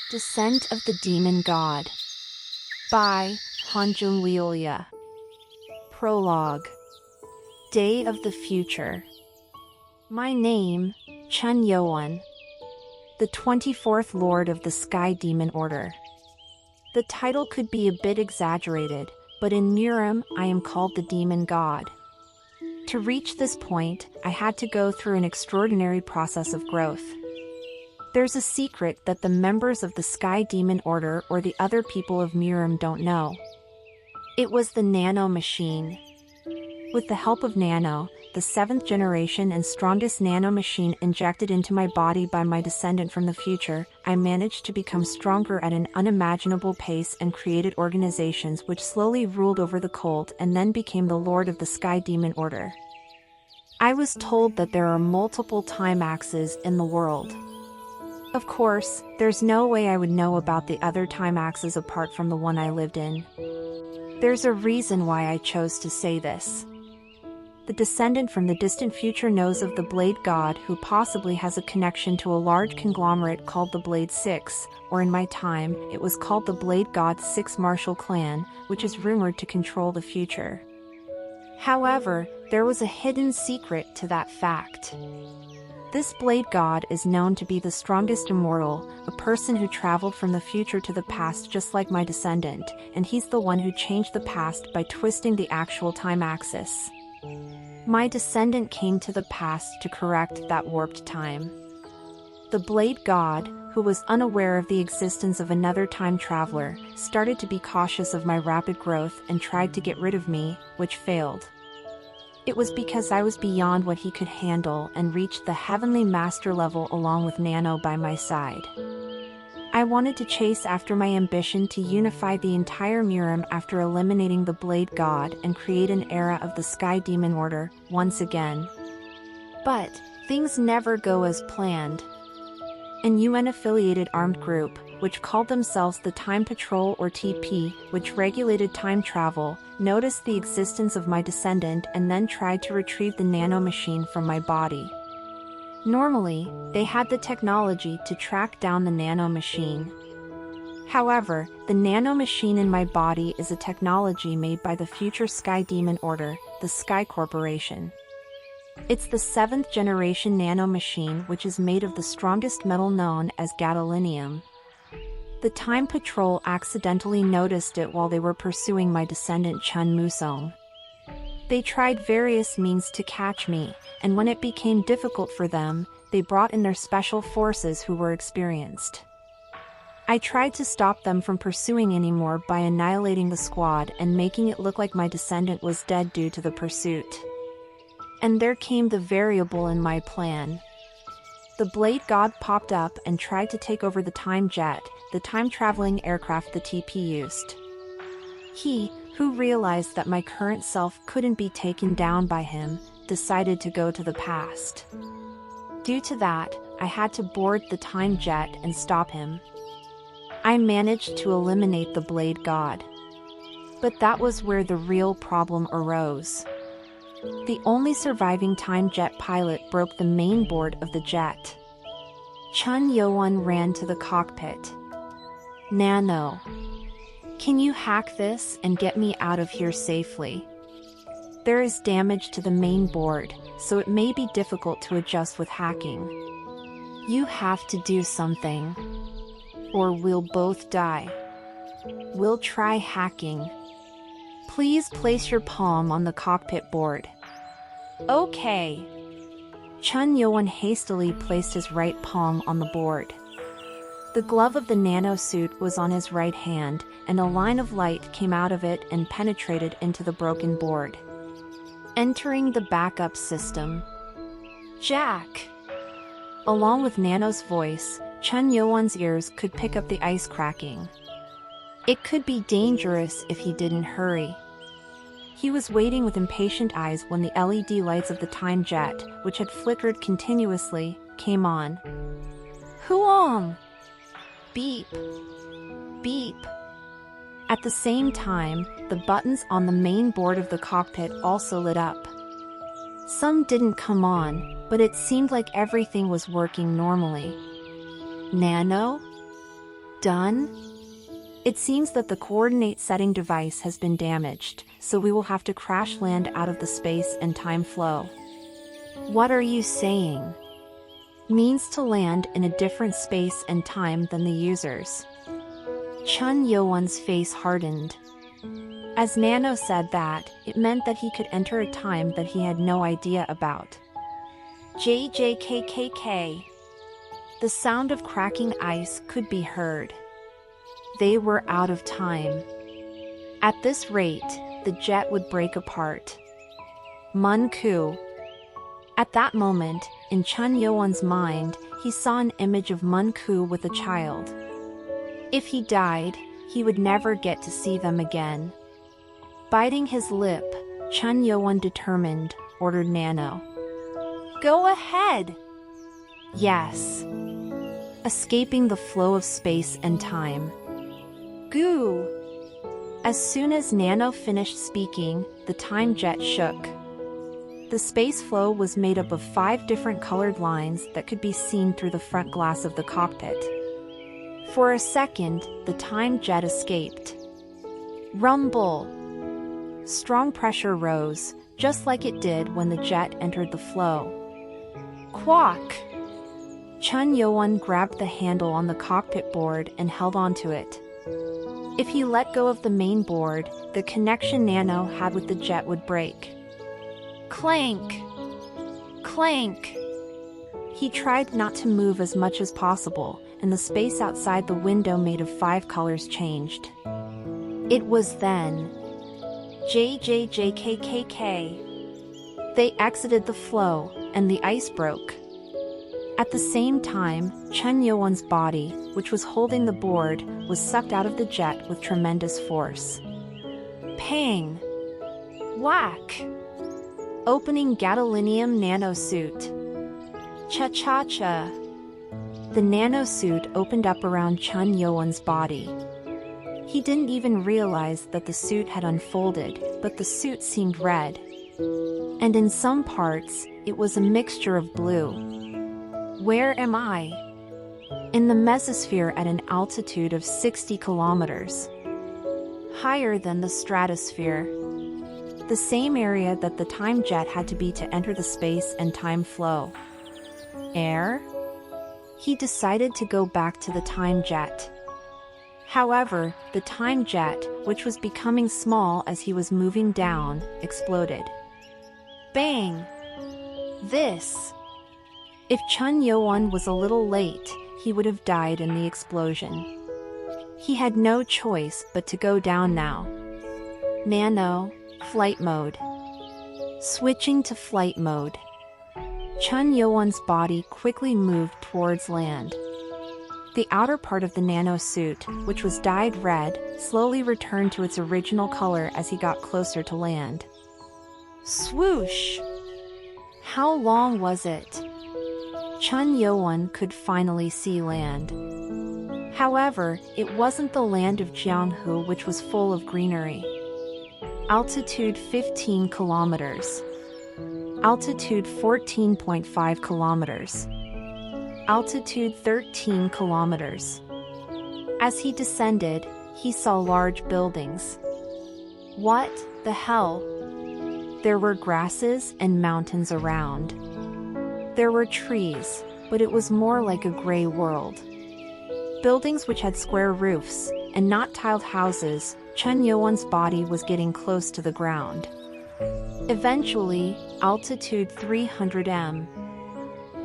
Descent of the Demon God by Hanjun. Prologue. Day of the Future. My name, Chun Yoan, the 24th Lord of the Sky Demon Order. The title could be a bit exaggerated, but in Mirim I am called the Demon God. To reach this point, I had to go through an extraordinary process of growth. There's a secret that the members of the Sky Demon Order or the other people of Mirim don't know. It was the Nano Machine. With the help of Nano, the 7th generation and strongest Nano Machine injected into my body by my descendant from the future, I managed to become stronger at an unimaginable pace and created organizations which slowly ruled over the cult and then became the Lord of the Sky Demon Order. I was told that there are multiple time axes in the world. Of course, there's no way I would know about the other time axes apart from the one I lived in. There's a reason why I chose to say this. The descendant from the distant future knows of the Blade God, who possibly has a connection to a large conglomerate called the Blade Six, or in my time, it was called the Blade God's Six Martial Clan, which is rumored to control the future. However, there was a hidden secret to that fact. This Blade God is known to be the strongest immortal, a person who traveled from the future to the past just like my descendant, and he's the one who changed the past by twisting the actual time axis. My descendant came to the past to correct that warped time. The Blade God, who was unaware of the existence of another time traveler, started to be cautious of my rapid growth and tried to get rid of me, which failed. It was because I was beyond what he could handle and reached the heavenly master level along with Nano by my side. I wanted to chase after my ambition to unify the entire Mirim after eliminating the Blade God and create an era of the Sky Demon Order, once again. But, things never go as planned. An UN-affiliated armed group, which called themselves the Time Patrol or TP, which regulated time travel, noticed the existence of my descendant and then tried to retrieve the nano machine from my body. Normally, they had the technology to track down the nano machine. However, the nano machine in my body is a technology made by the future Sky Demon Order, the Sky Corporation. It's the 7th generation nano machine, which is made of the strongest metal known as gadolinium. The Time Patrol accidentally noticed it while they were pursuing my descendant Chun Musong. They tried various means to catch me, and when it became difficult for them, they brought in their special forces who were experienced. I tried to stop them from pursuing anymore by annihilating the squad and making it look like my descendant was dead due to the pursuit. And there came the variable in my plan. The Blade God popped up and tried to take over the Time Jet, the time-traveling aircraft the TP used. He, who realized that my current self couldn't be taken down by him, decided to go to the past. Due to that, I had to board the Time Jet and stop him. I managed to eliminate the Blade God. But that was where the real problem arose. The only surviving Time Jet pilot broke the main board of the jet. Chun Yoan ran to the cockpit. Nano, can you hack this and get me out of here safely? There is damage to the main board, so it may be difficult to adjust with hacking. You have to do something, or we'll both die. We'll try hacking. Please place your palm on the cockpit board. Okay. Chun Yoan hastily placed his right palm on the board. The glove of the nano suit was on his right hand, and a line of light came out of it and penetrated into the broken board. Entering the backup system. Jack! Along with Nano's voice, Chun Yoan's ears could pick up the ice cracking. It could be dangerous if he didn't hurry. He was waiting with impatient eyes when the LED lights of the Time Jet, which had flickered continuously, came on. Huong! Beep! Beep! At the same time, the buttons on the main board of the cockpit also lit up. Some didn't come on, but it seemed like everything was working normally. Nano? done? It seems that the coordinate setting device has been damaged, so we will have to crash land out of the space and time flow. What are you saying? Means to land in a different space and time than the users. Chun Yo-won's face hardened. As Nano said that, it meant that he could enter a time that he had no idea about. JJKKK. The sound of cracking ice could be heard. They were out of time. At this rate, the jet would break apart. Mun-ku. At that moment, in Chun Yo-won's mind, he saw an image of Mun-ku with a child. If he died, he would never get to see them again. Biting his lip, Chun Yo-won determined, ordered Nano. Go ahead! Yes. Escaping the flow of space and time. Goo! As soon as Nano finished speaking, the time jet shook. The space flow was made up of 5 different colored lines that could be seen through the front glass of the cockpit. For a second, the time jet escaped. Rumble! Strong pressure rose, just like it did when the jet entered the flow. Quack! Chun Yo-won grabbed the handle on the cockpit board and held onto it. If he let go of the main board, the connection Nano had with the jet would break. Clank! Clank! He tried not to move as much as possible, and the space outside the window made of 5 colors changed. It was then. JJJKKK. They exited the flow, and the ice broke. At the same time, Chun Yo-won's body, which was holding the board, was sucked out of the jet with tremendous force. Pang! Whack! Opening gadolinium nanosuit. Cha-cha-cha! The nanosuit opened up around Chun Yo-won's body. He didn't even realize that the suit had unfolded, but the suit seemed red. And in some parts, it was a mixture of blue. Where am I? In the mesosphere at an altitude of 60 kilometers. Higher than the stratosphere. The same area that the time jet had to be to enter the space and time flow. Air? He decided to go back to the time jet. However, the time jet, which was becoming small as he was moving down, exploded. Bang! This! If Chun Yo-won was a little late, he would have died in the explosion. He had no choice but to go down now. Nano, flight mode. Switching to flight mode. Chun Yo-won's body quickly moved towards land. The outer part of the nanosuit, which was dyed red, slowly returned to its original color as he got closer to land. Swoosh! How long was it? Chun Yo-won could finally see land. However, it wasn't the land of Jianghu, which was full of greenery. Altitude 15 kilometers. Altitude 14.5 kilometers. Altitude 13 kilometers. As he descended, he saw large buildings. What the hell? There were grasses and mountains around. There were trees, but it was more like a gray world. Buildings which had square roofs, and not tiled houses. Chun Yo-won's body was getting close to the ground. Eventually, altitude 300 m.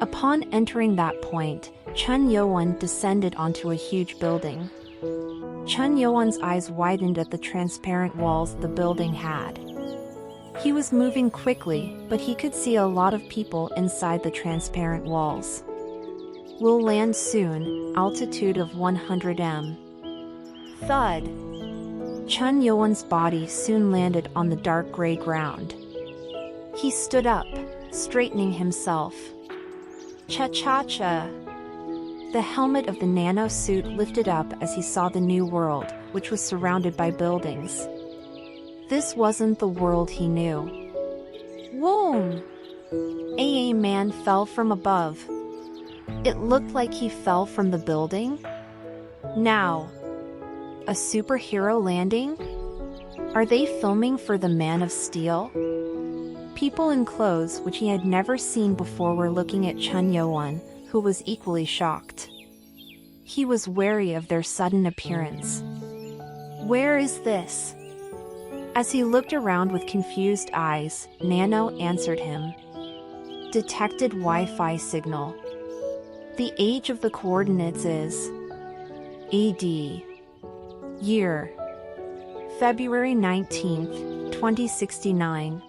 Upon entering that point, Chun Yo-won descended onto a huge building. Chun Yo-won's eyes widened at the transparent walls the building had. He was moving quickly, but he could see a lot of people inside the transparent walls. We'll land soon, altitude of 100 m. Thud! Chun Yo-won's body soon landed on the dark gray ground. He stood up, straightening himself. Cha-cha-cha! The helmet of the nanosuit lifted up as he saw the new world, which was surrounded by buildings. This wasn't the world he knew. Whoom! A man fell from above. It looked like he fell from the building. Now, a superhero landing? Are they filming for the Man of Steel? People in clothes which he had never seen before were looking at Chun Yo-won, who was equally shocked. He was wary of their sudden appearance. Where is this? As he looked around with confused eyes, Nano answered him. Detected Wi-Fi signal. The age of the coordinates is AD. Year February 19th, 2069.